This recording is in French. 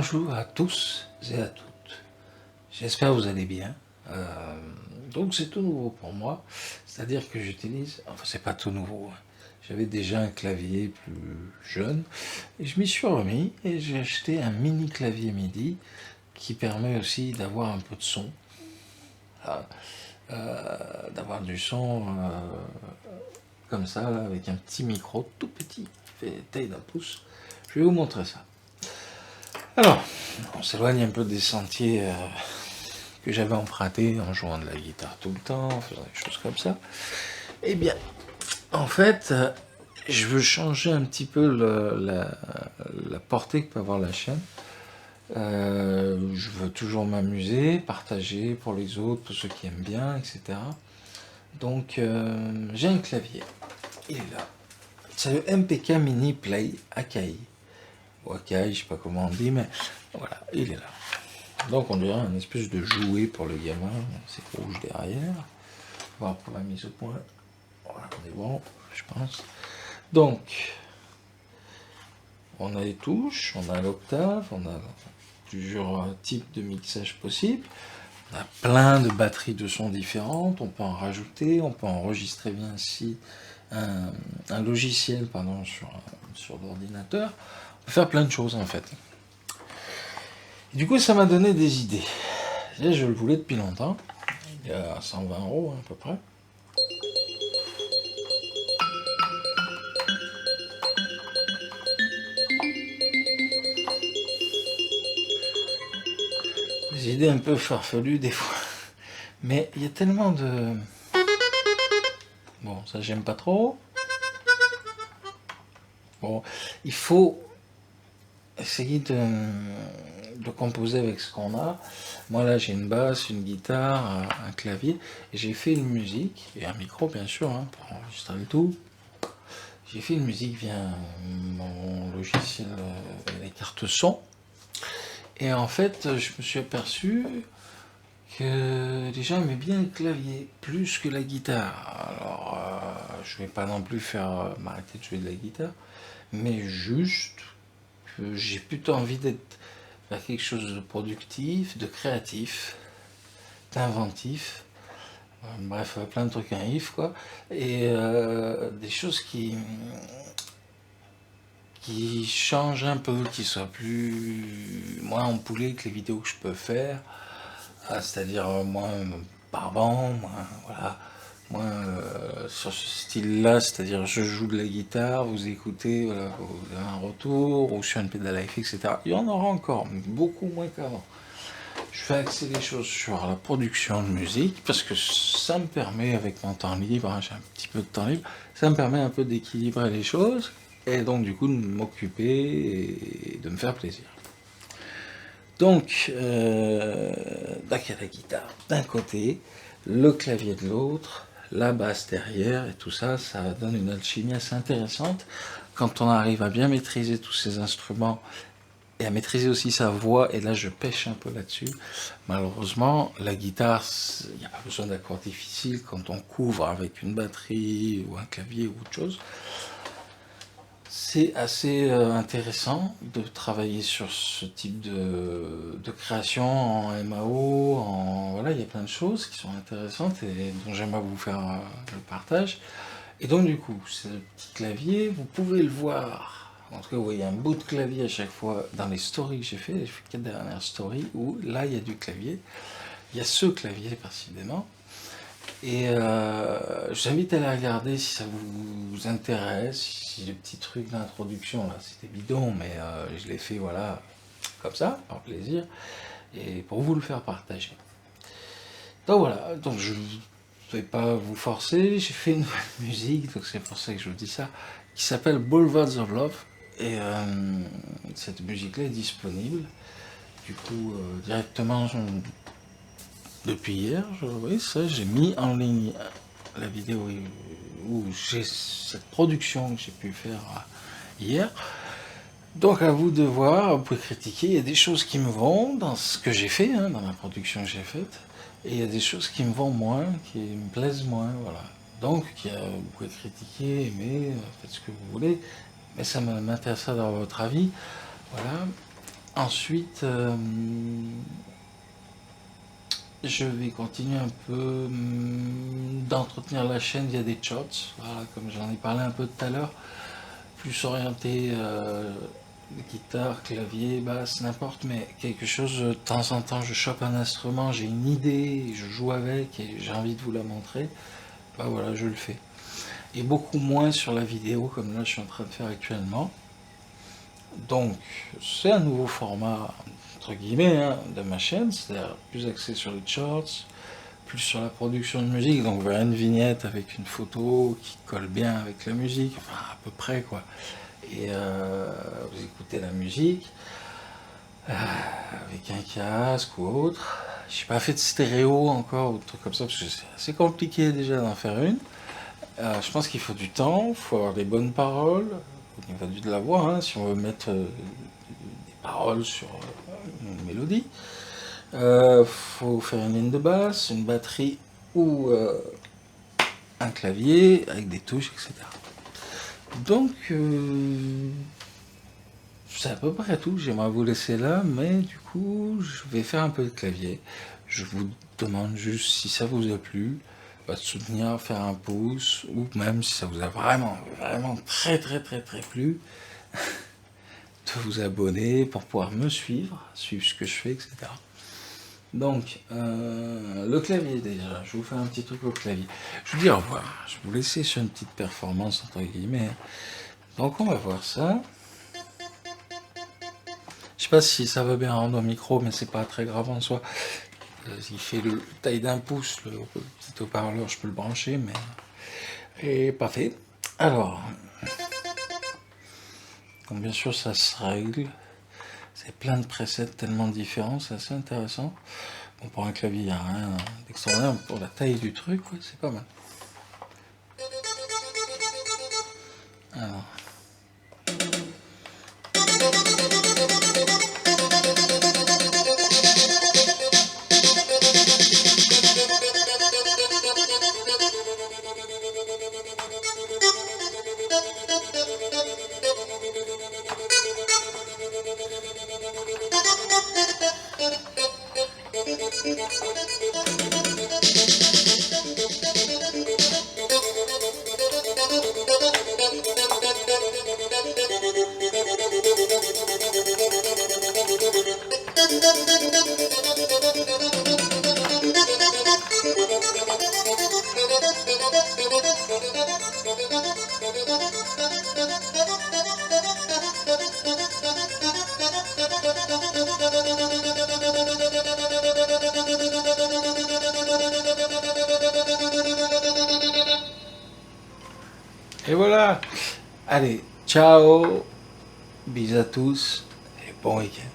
Bonjour à tous et à toutes. J'espère que vous allez bien. Donc c'est tout nouveau pour moi, c'est-à-dire que j'utilise, enfin c'est pas tout nouveau, hein. J'avais déjà un clavier plus jeune et je m'y suis remis et j'ai acheté un mini clavier MIDI qui permet aussi d'avoir un peu de son, voilà. D'avoir du son comme ça là, avec un petit micro tout petit, qui fait taille d'un pouce. Je vais vous montrer ça. Alors, on s'éloigne un peu des sentiers que j'avais empruntés en jouant de la guitare tout le temps, en faisant des choses comme ça. Eh bien, en fait, je veux changer un petit peu la portée que peut avoir la chaîne. Je veux toujours m'amuser, partager pour les autres, pour ceux qui aiment bien, etc. Donc, j'ai un clavier. Il est là. C'est le MPK Mini Play Akai. Ou Akai, je sais pas comment on dit, mais voilà, il est là. Donc on dirait un espèce de jouet pour le gamin, c'est rouge derrière. Voir pour la mise au point. Voilà, on est bon, je pense. Donc, on a les touches, on a l'octave, on a plusieurs types de mixage possibles. On a plein de batteries de sons différentes, on peut en rajouter, on peut enregistrer bien ici un logiciel sur l'ordinateur. On peut faire plein de choses en fait. Et du coup, ça m'a donné des idées. Là, je le voulais depuis longtemps. Il y a 120 € à peu près. Des idées un peu farfelues des fois. Mais il y a tellement de... Bon, ça j'aime pas trop. Bon, il faut essayer de composer avec ce qu'on a. Moi là j'ai une basse, une guitare, un clavier. Et j'ai fait une musique, et un micro bien sûr, hein, pour enregistrer le tout. J'ai fait une musique via mon logiciel, les cartes son. Et en fait, je me suis aperçu que les gens aimaient bien le clavier, plus que la guitare. Alors, je vais pas non plus faire m'arrêter de jouer de la guitare, mais juste que j'ai plutôt envie d'être faire quelque chose de productif, de créatif, d'inventif. Bref, plein de trucs naïfs, quoi. Et des choses qui changent un peu, qui soient plus moins empoulées que les vidéos que je peux faire. C'est-à-dire moins barbant, moins, voilà, moins sur ce style-là, c'est-à-dire je joue de la guitare, vous écoutez, voilà, vous avez un retour, ou sur une pédale à effet, etc. Il y en aura encore, mais beaucoup moins qu'avant. Je fais axer les choses sur la production de musique, parce que ça me permet, avec mon temps libre, hein, j'ai un petit peu de temps libre, ça me permet un peu d'équilibrer les choses, et donc du coup de m'occuper et de me faire plaisir. Donc, il y a la guitare d'un côté, le clavier de l'autre, la basse derrière, et tout ça, ça donne une alchimie assez intéressante. Quand on arrive à bien maîtriser tous ces instruments, et à maîtriser aussi sa voix, et là je pêche un peu là-dessus, malheureusement, la guitare, il n'y a pas besoin d'accords difficiles quand on couvre avec une batterie, ou un clavier, ou autre chose. C'est assez intéressant de travailler sur ce type de création en MAO, voilà, il y a plein de choses qui sont intéressantes et dont j'aimerais vous faire le partage. Et donc du coup, ce petit clavier, vous pouvez le voir. En tout cas, vous voyez un bout de clavier à chaque fois dans les stories que j'ai fait 4 dernières stories, où là, il y a du clavier. Il y a ce clavier précisément. Et je vous invite à aller regarder si ça vous intéresse, si les petits trucs d'introduction, là, c'était bidon, mais je l'ai fait, voilà, comme ça, par plaisir, et pour vous le faire partager. Donc voilà, donc je ne vais pas vous forcer, j'ai fait une nouvelle musique, donc c'est pour ça que je vous dis ça, qui s'appelle Boulevards of Love, et cette musique-là est disponible, du coup, directement... Depuis hier, oui, ça, j'ai mis en ligne la vidéo où j'ai cette production que j'ai pu faire hier. Donc à vous de voir, vous pouvez critiquer, il y a des choses qui me vont dans ce que j'ai fait, hein, dans la production que j'ai faite, et il y a des choses qui me vont moins, qui me plaisent moins, voilà. Donc vous pouvez critiquer, aimer, faites ce que vous voulez, mais ça m'intéresse d'avoir votre avis, voilà. Ensuite, je vais continuer un peu d'entretenir la chaîne via des shorts, voilà, comme j'en ai parlé un peu tout à l'heure, plus orienté guitare, clavier, basse, n'importe, mais quelque chose, de temps en temps je chope un instrument, j'ai une idée, je joue avec et j'ai envie de vous la montrer, bah voilà, je le fais. Et beaucoup moins sur la vidéo comme là je suis en train de faire actuellement. Donc c'est un nouveau format entre guillemets hein, de ma chaîne, c'est-à-dire plus axé sur les shorts, plus sur la production de musique, donc vous verrez une vignette avec une photo qui colle bien avec la musique, enfin à peu près quoi. Et vous écoutez la musique avec un casque ou autre. Je n'ai pas fait de stéréo encore ou de trucs comme ça parce que c'est assez compliqué déjà d'en faire une. Je pense qu'il faut du temps, il faut avoir des bonnes paroles au niveau de la voix, hein, si on veut mettre des paroles sur une mélodie. Faut faire une ligne de basse, une batterie ou un clavier avec des touches, etc. Donc, c'est à peu près tout. J'aimerais vous laisser là, mais du coup, je vais faire un peu de clavier. Je vous demande juste si ça vous a plu, de soutenir, faire un pouce, ou même si ça vous a vraiment, vraiment très, très, très, très plu, de vous abonner pour pouvoir me suivre ce que je fais, etc. Donc, le clavier déjà, je vous fais un petit truc au clavier. Je vous dis au revoir, je vais vous laisser sur une petite performance entre guillemets. Donc on va voir ça. Je sais pas si ça va bien rendre au micro, mais c'est pas très grave en soi. Il fait le taille d'un pouce, le petit haut-parleur, je peux le brancher, mais... Et parfait. Alors, donc bien sûr ça se règle. C'est plein de presets tellement différents, c'est assez intéressant. Bon, pour un clavier, il n'y a rien d'extraordinaire. Pour la taille du truc, ouais, c'est pas mal. Alors. Et voilà. Allez, ciao, bisous à tous et bon week-end.